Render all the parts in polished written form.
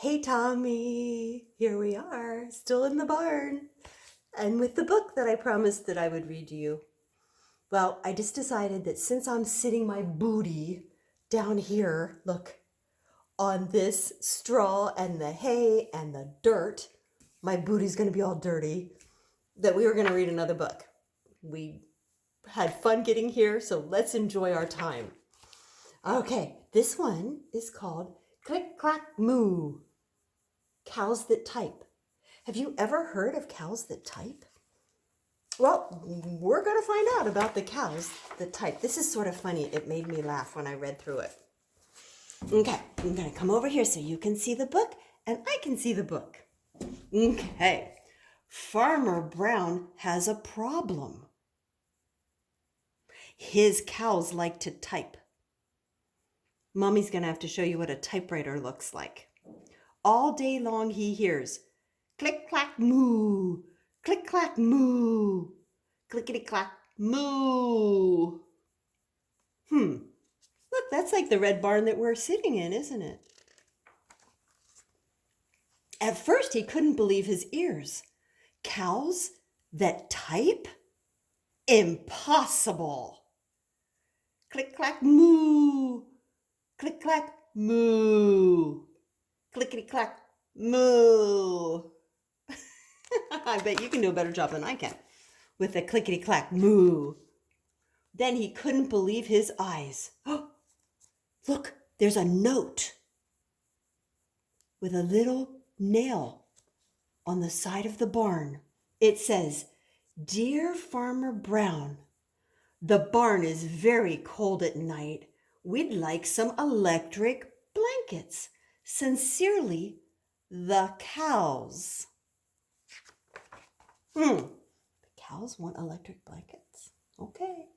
Hey Tommy, here we are, still in the barn, and with the book that I promised that I would read to you. Well, I just decided that since I'm sitting my booty down here, look, on this straw and the hay and the dirt, my booty's gonna be all dirty, that we were gonna read another book. We had fun getting here, so let's enjoy our time. Okay, this one is called Click Clack Moo. Cows that type. Have you ever heard of cows that type? Well, we're going to find out about the cows that type. This is sort of funny. It made me laugh when I read through it. Okay, I'm going to come over here so you can see the book and I can see the book. Okay, Farmer Brown has a problem. His cows like to type. Mommy's going to have to show you what a typewriter looks like. All day long he hears, click, clack, moo, click, clack, moo, clickety, clack, moo. Look, that's like the red barn that we're sitting in, isn't it? At first he couldn't believe his ears. Cows that type? Impossible. Click, clack, moo, click, clack, moo, clickety, clack, moo. I bet you can do a better job than I can with the clickety-clack moo. Then he couldn't believe his eyes. Oh, look, there's a note with a little nail on the side of the barn. It says, "Dear Farmer Brown, the barn is very cold at night. We'd like some electric blankets. Sincerely, the cows." The cows want electric blankets? Okay.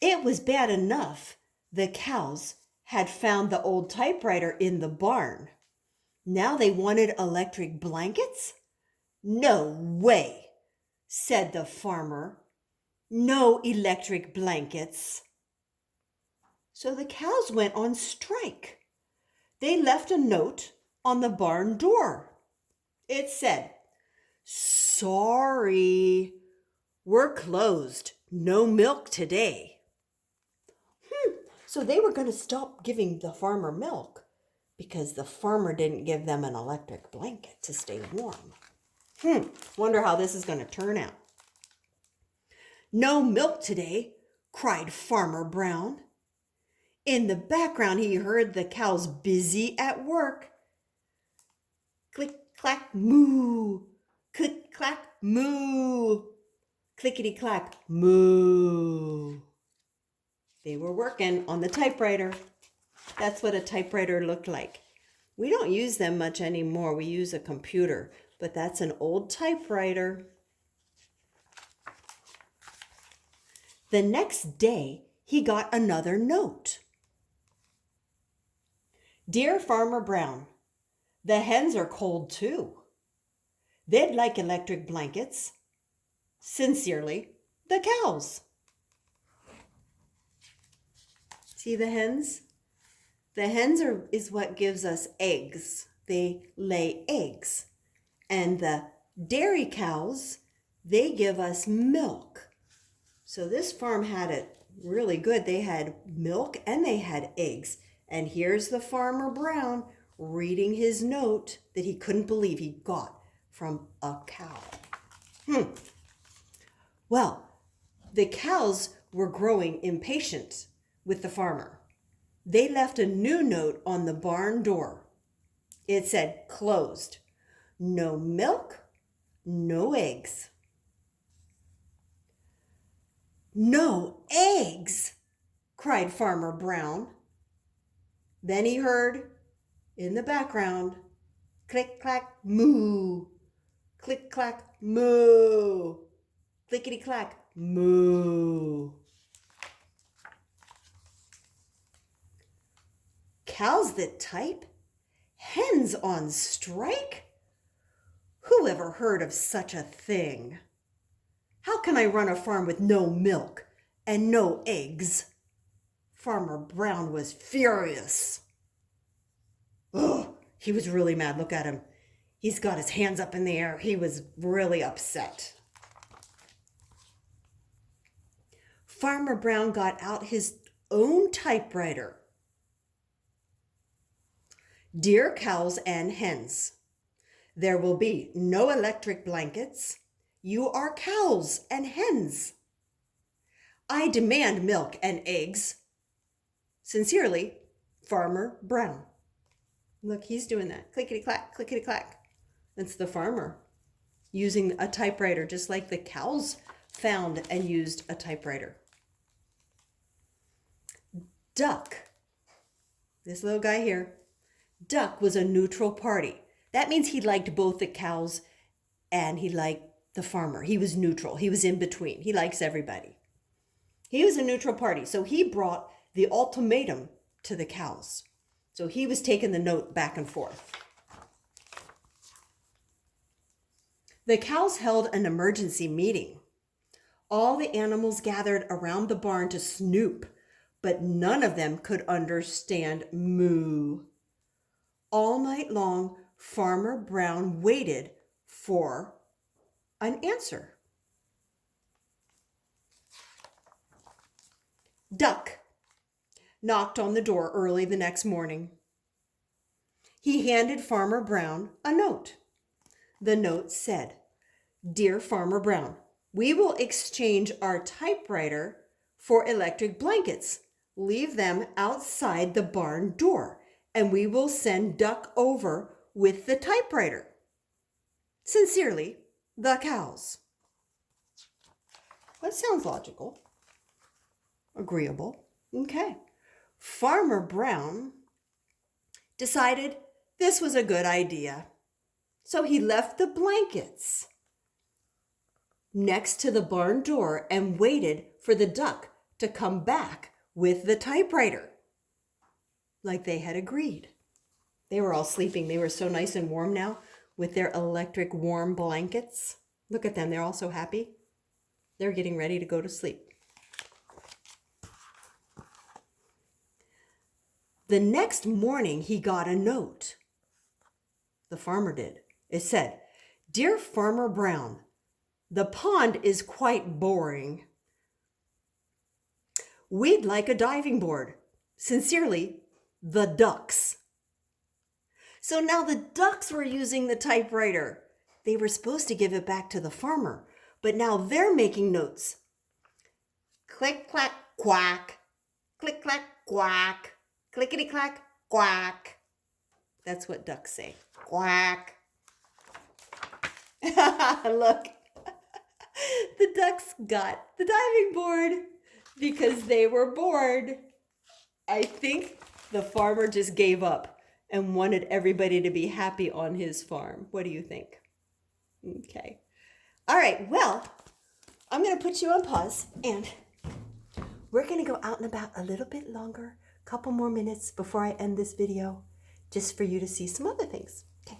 It was bad enough the cows had found the old typewriter in the barn. Now they wanted electric blankets? No way, said the farmer. No electric blankets. So the cows went on strike. They left a note on the barn door. It said, "Sorry, we're closed. No milk today." So they were going to stop giving the farmer milk because the farmer didn't give them an electric blanket to stay warm. Wonder how this is going to turn out. "No milk today," cried Farmer Brown. In the background, he heard the cows busy at work. Click, clack, moo. Click, clack, moo. Clickety, clack, moo. They were working on the typewriter. That's what a typewriter looked like. We don't use them much anymore. We use a computer, but that's an old typewriter. The next day, he got another note. "Dear Farmer Brown, the hens are cold too. They'd like electric blankets. Sincerely, the cows." See the hens? The hens is what gives us eggs. They lay eggs. And the dairy cows, they give us milk. So this farm had it really good. They had milk and they had eggs. And here's the Farmer Brown reading his note that he couldn't believe he got from a cow. Well, the cows were growing impatient with the farmer. They left a new note on the barn door. It said, "Closed. No milk, no eggs." "No eggs!" cried Farmer Brown. Then he heard in the background, click, clack, moo, click, clack, moo, clickety, clack, moo. Cows that type? Hens on strike? Who ever heard of such a thing? How can I run a farm with no milk and no eggs? Farmer Brown was furious. Oh, he was really mad. Look at him. He's got his hands up in the air. He was really upset. Farmer Brown got out his own typewriter. Dear cows and hens, there will be no electric blankets. You are cows and hens. I demand milk and eggs. Sincerely, Farmer Brown. Look, he's doing that. Clickety clack, clickety clack. It's the farmer using a typewriter just like the cows found and used a typewriter. Duck, this little guy here, Duck was a neutral party. That means he liked both the cows and he liked the farmer. He was neutral. He was in between. He likes everybody. He was a neutral party. So he brought the ultimatum to the cows. So he was taking the note back and forth. The cows held an emergency meeting. All the animals gathered around the barn to snoop, but none of them could understand moo. All night long, Farmer Brown waited for an answer. Duck knocked on the door early the next morning. He handed Farmer Brown a note. The note said, Dear Farmer Brown, we will exchange our typewriter for electric blankets. Leave them outside the barn door, and we will send Duck over with the typewriter. Sincerely, the cows. That sounds logical. Agreeable. Okay. Farmer Brown decided this was a good idea. So he left the blankets next to the barn door and waited for the duck to come back with the typewriter, like they had agreed. They were all sleeping. They were so nice and warm now with their electric warm blankets. Look at them. They're all so happy. They're getting ready to go to sleep. The next morning, he got a note. The farmer did. It said, Dear Farmer Brown, the pond is quite boring. We'd like a diving board. Sincerely, the ducks. So now the ducks were using the typewriter. They were supposed to give it back to the farmer, but now they're making notes. Click, clack, quack. Click, clack, quack. Clickety, clack, quack. That's what ducks say. Quack. Look. The ducks got the diving board because they were bored. I think the farmer just gave up and wanted everybody to be happy on his farm. What do you think? Okay. All right. Well, I'm going to put you on pause and we're going to go out and about a little bit longer, a couple more minutes before I end this video, just for you to see some other things. Okay.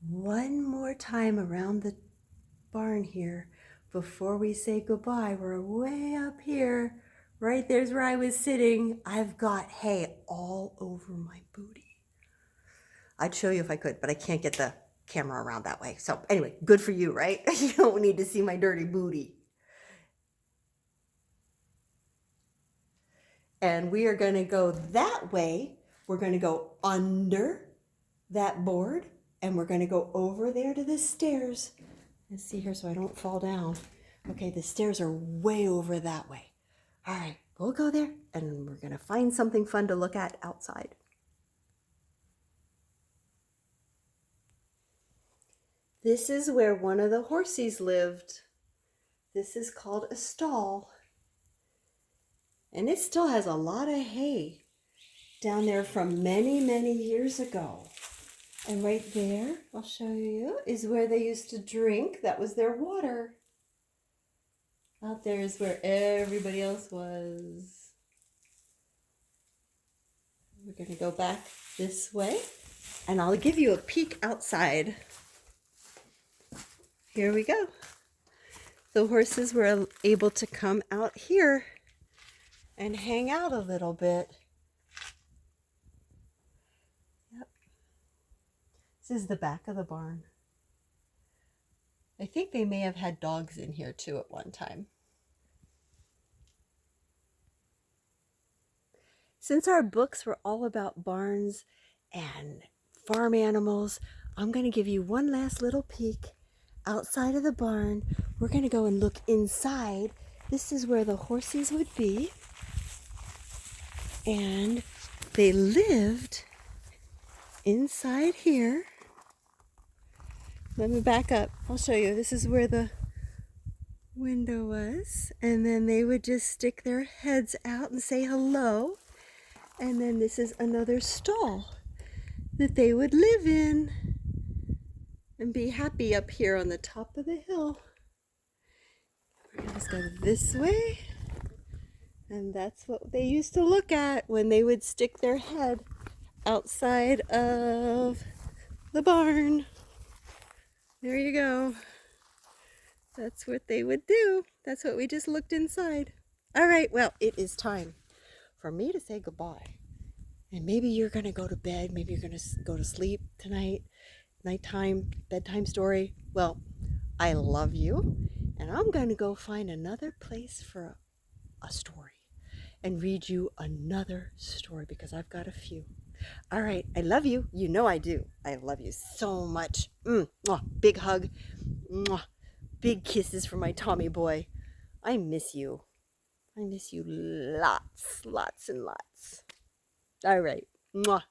One more time around the barn here before we say goodbye. We're way up here. Right there's where I was sitting. I've got hay all over my booty. I'd show you if I could, but I can't get the camera around that way. So anyway, good for you, right? You don't need to see my dirty booty. And we are going to go that way. We're going to go under that board and we're going to go over there to the stairs. Let's see here so I don't fall down. Okay, the stairs are way over that way. All right, we'll go there and we're going to find something fun to look at outside. This is where one of the horsies lived. This is called a stall. And it still has a lot of hay down there from many, many years ago. And right there, I'll show you, is where they used to drink. That was their water. Out there is where everybody else was. We're going to go back this way, and I'll give you a peek outside. Here we go. The horses were able to come out here and hang out a little bit. This is the back of the barn. I think they may have had dogs in here too at one time. Since our books were all about barns and farm animals, I'm going to give you one last little peek outside of the barn. We're going to go and look inside. This is where the horses would be. And they lived inside here. Let me back up. I'll show you. This is where the window was. And then they would just stick their heads out and say hello. And then this is another stall that they would live in and be happy up here on the top of the hill. We're going to just go this way. And that's what they used to look at when they would stick their head outside of the barn. There you go. That's what they would do. That's what we just looked inside. All right, well, it is time for me to say goodbye. And maybe you're going to go to bed. Maybe you're going to go to sleep tonight. Nighttime, bedtime story. Well, I love you. And I'm going to go find another place for a story and read you another story because I've got a few. All right, I love you. You know I do. I love you so much. Mwah, big hug. Mwah, big kisses for my Tommy boy. I miss you. I miss you lots, lots and lots. All right. Mwah.